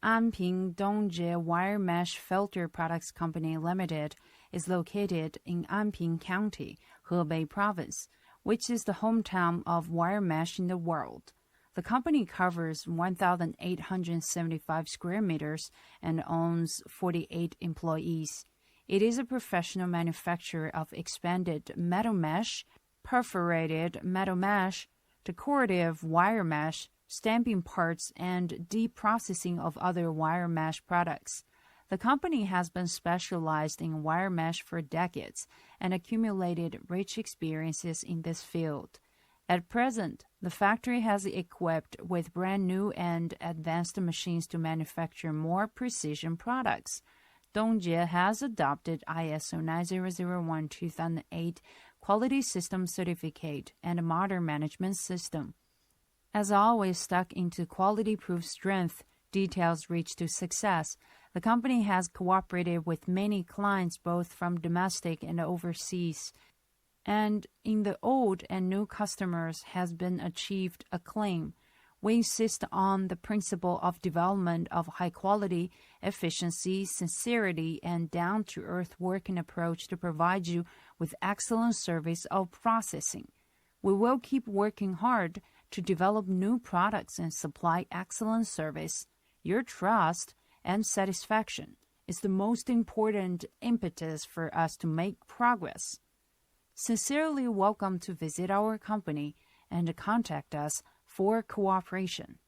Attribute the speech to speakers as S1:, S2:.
S1: Anping Dongjie Wire Mesh Filter Products Company Limited is located in Anping County, Hebei Province, which is the hometown of wire mesh in the world. The company covers 1,875 square meters and owns 48 employees. It is a professional manufacturer of expanded metal mesh, perforated metal mesh, decorative wire mesh, stamping parts, and deep processing of other wire mesh products. The company has been specialized in wire mesh for decades and accumulated rich experiences in this field. At present, the factory has equipped with brand new and advanced machines to manufacture more precision products. Dongjie has adopted ISO 9001-2008 Quality System Certificate and a modern management system. As always stuck into quality-proof strength, details reach to success. The company has cooperated with many clients both from domestic and overseas, and in the old and new customers has been achieved acclaim. We insist on the principle of development of high quality, efficiency, sincerity, and down-to-earth working approach to provide you with excellent service of processing. We will keep working hard to develop new products and supply excellent service. Your trust and satisfaction is the most important impetus for us to make progress. Sincerely welcome to visit our company and contact us for cooperation.